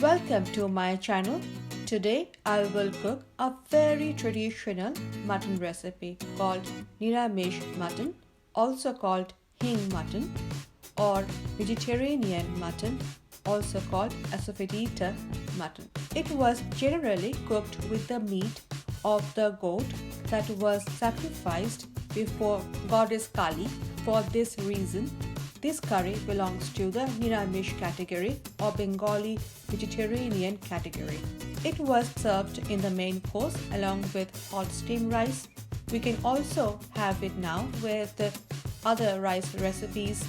Welcome to my channel. Today I will cook a very traditional mutton recipe called Niramish mutton, also called Hing mutton, or vegetarian mutton, also called Asafoedita mutton. It was generally cooked with the meat of the goat that was sacrificed before goddess Kali. For this reason, this curry belongs to the Niramish category or Bengali vegetarian category. It was served in the main course along with hot steamed rice. We can also have it now with other rice recipes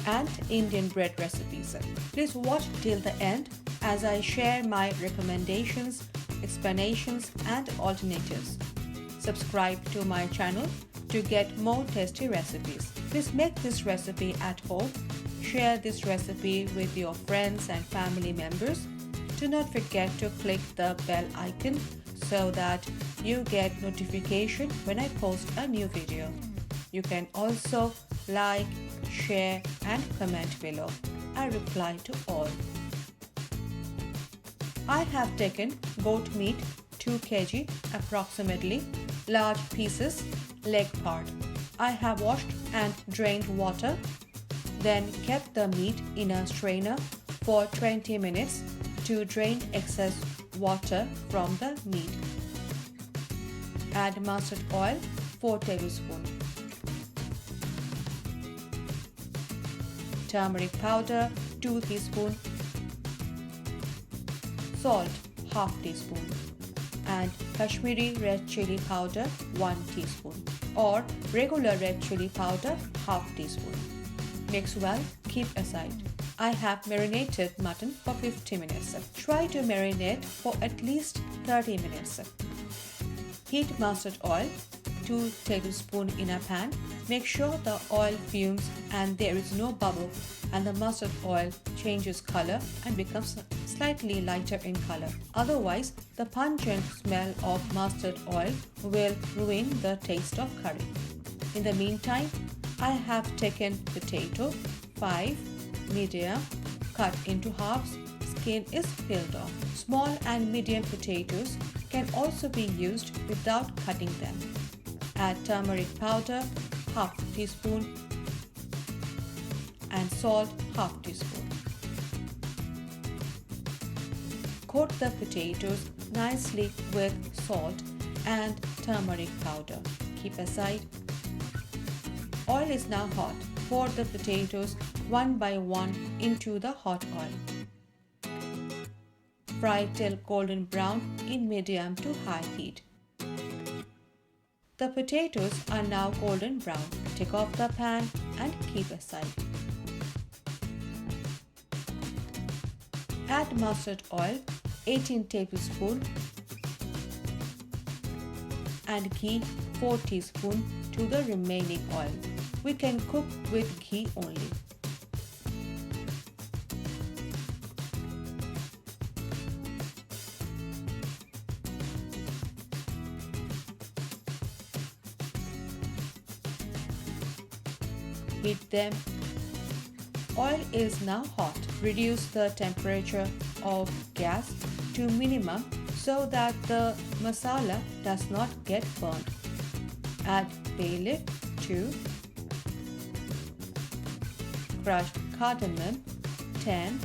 and Indian bread recipes. Please watch till the end as I share my recommendations, explanations and alternatives. Subscribe to my channel to get more tasty recipes. Please make this recipe at home. Share this recipe with your friends and family members. Do not forget to click the bell icon so that you get notification when I post a new video. You can also like, share and comment below. I reply to all. I have taken goat meat 2 kg approximately, large pieces, leg part. I have washed and drained water, then kept the meat in a strainer for 20 minutes to drain excess water from the meat. Add mustard oil 4 tablespoons, turmeric powder 2 teaspoons, salt half teaspoon, and Kashmiri red chili powder 1 teaspoon or regular red chili powder half teaspoon. Mix well, keep aside. I have marinated mutton for 50 minutes. Try to marinate for at least 30 minutes. Heat mustard oil 2 tablespoons in a pan. Make sure the oil fumes and there is no bubble and the mustard oil changes color and becomes slightly lighter in color. Otherwise, the pungent smell of mustard oil will ruin the taste of curry. In the meantime, I have taken potato 5 medium, cut into halves. Skin is peeled off. Small and medium potatoes can also be used without cutting them. Add turmeric powder half teaspoon and salt half teaspoon. Coat the potatoes nicely with salt and turmeric powder. Keep aside. Oil is now hot. Pour the potatoes one by one into the hot oil. Fry till golden brown in medium to high heat. The potatoes are now golden brown. Take off the pan and keep aside. Add mustard oil 18 tablespoons and ghee 4 teaspoons to the remaining oil. We can cook with ghee only. Heat them. Oil is now hot. Reduce the temperature of gas to minimum so that the masala does not get burnt. Add bay leaf 2, crushed cardamom 10,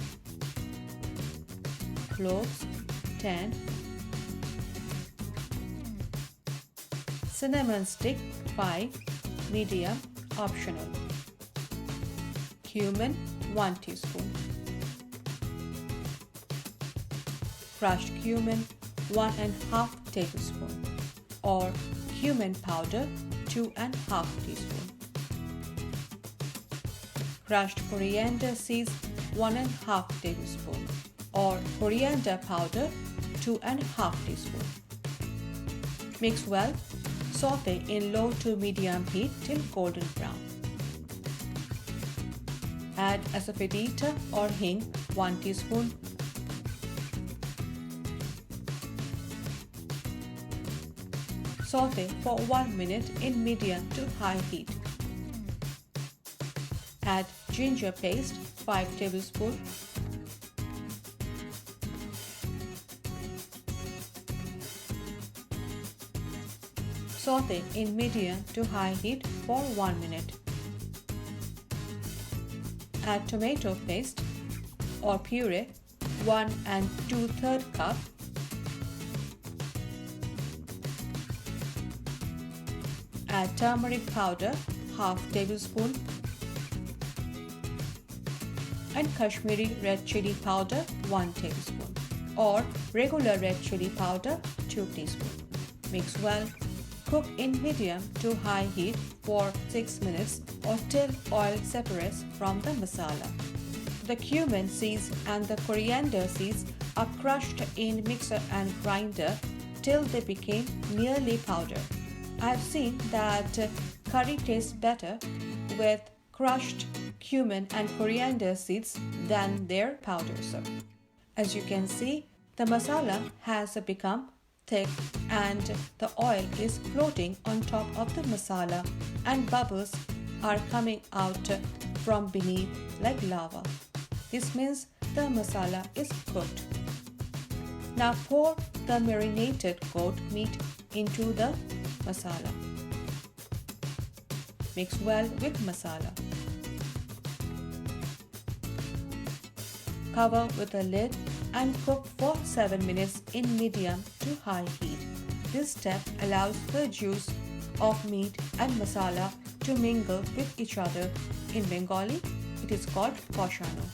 cloves 10, cinnamon stick 5, medium, optional, cumin 1 teaspoon, crushed cumin 1½ tablespoon or cumin powder 2½ teaspoon, crushed coriander seeds 1½ tablespoon or coriander powder 2½ teaspoon. Mix well. Saute in low to medium heat till golden brown. Add Asafoedita or Hing 1 teaspoon, saute for 1 minute in medium to high heat. Add ginger paste 5 tablespoons, Saute in medium to high heat for 1 minute. Add tomato paste or puree 1 2/3 cup. Add turmeric powder half tablespoon and Kashmiri red chili powder 1 tablespoon or regular red chili powder 2 teaspoons. Mix well. Cook in medium to high heat for 6 minutes or till oil separates from the masala. The cumin seeds and the coriander seeds are crushed in mixer and grinder till they became nearly powder. I have seen that curry tastes better with crushed cumin and coriander seeds than their powders. As you can see, the masala has become thick and the oil is floating on top of the masala and bubbles are coming out from beneath like lava. This means the masala is cooked. Now pour the marinated goat meat into the masala. Mix well with masala. Cover with a lid and cook for 7 minutes in medium to high heat. This step allows the juice of meat and masala to mingle with each other. In Bengali, it is called koshano.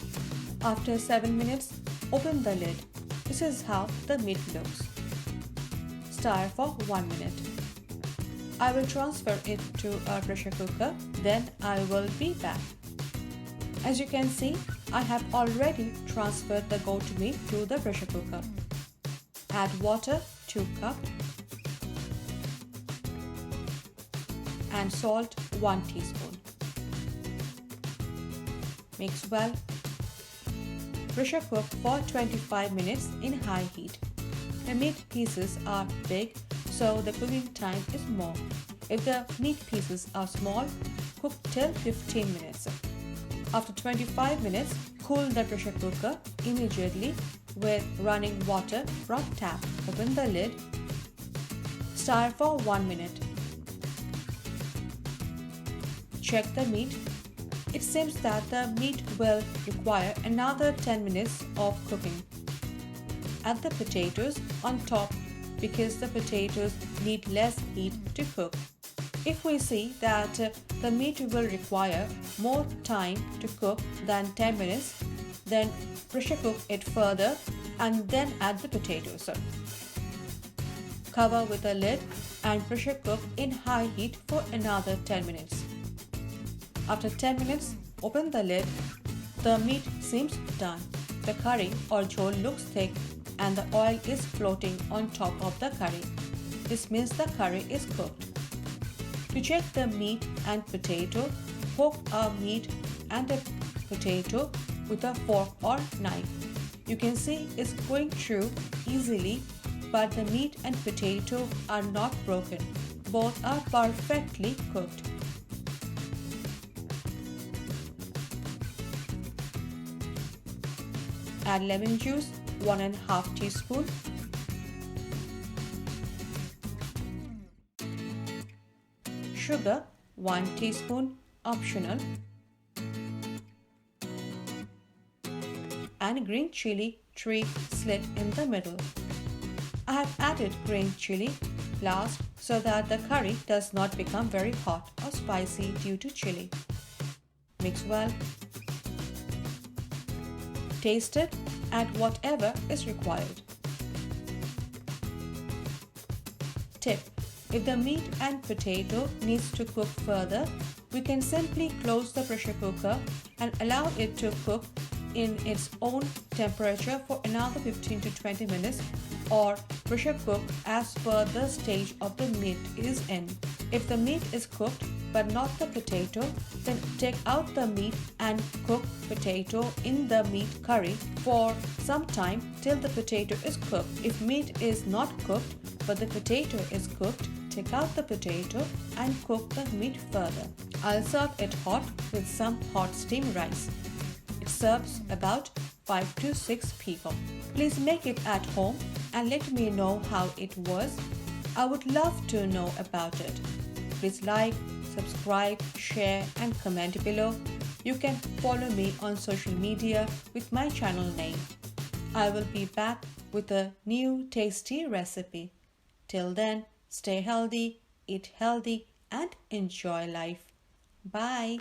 After 7 minutes, open the lid. This is how the meat looks. Stir for 1 minute. I will transfer it to a pressure cooker, then I will be back. As you can see, I have already transferred the goat meat to the pressure cooker. Add water 2 cups and salt 1 teaspoon. Mix well. Pressure cook for 25 minutes in high heat. The meat pieces are big, so the cooking time is more. If the meat pieces are small, cook till 15 minutes. After 25 minutes, cool the pressure cooker immediately with running water from tap. Open the lid. Stir for 1 minute. Check the meat. It seems that the meat will require another 10 minutes of cooking. Add the potatoes on top because the potatoes need less heat to cook. If we see that the meat will require more time to cook than 10 minutes, then pressure cook it further and then add the potatoes. Cover with a lid and pressure cook in high heat for another 10 minutes. After 10 minutes, open the lid. The meat seems done. The curry or jhol looks thick and the oil is floating on top of the curry. This means the curry is cooked. To check the meat and potato, poke a meat and a potato with a fork or knife. You can see it's going through easily, but the meat and potato are not broken. Both are perfectly cooked. Add lemon juice 1½ teaspoon. Sugar 1 teaspoon, optional. And green chili tree slit in the middle. I have added green chili last so that the curry does not become very hot or spicy due to chili. Mix well. Taste it, add whatever is required. Tip: if the meat and potato needs to cook further, we can simply close the pressure cooker and allow it to cook in its own temperature for another 15 to 20 minutes or pressure cook as per the stage of the meat is in. If the meat is cooked but not the potato, then take out the meat and cook potato in the meat curry for some time till the potato is cooked. If meat is not cooked but the potato is cooked, take out the potato and cook the meat further. I'll serve it hot with some hot steamed rice. It serves about 5 to 6 people. Please make it at home and let me know how it was. I would love to know about it. Please like, subscribe, share, and comment below. You can follow me on social media with my channel name. I will be back with a new tasty recipe. Till then, stay healthy, eat healthy, and enjoy life. Bye.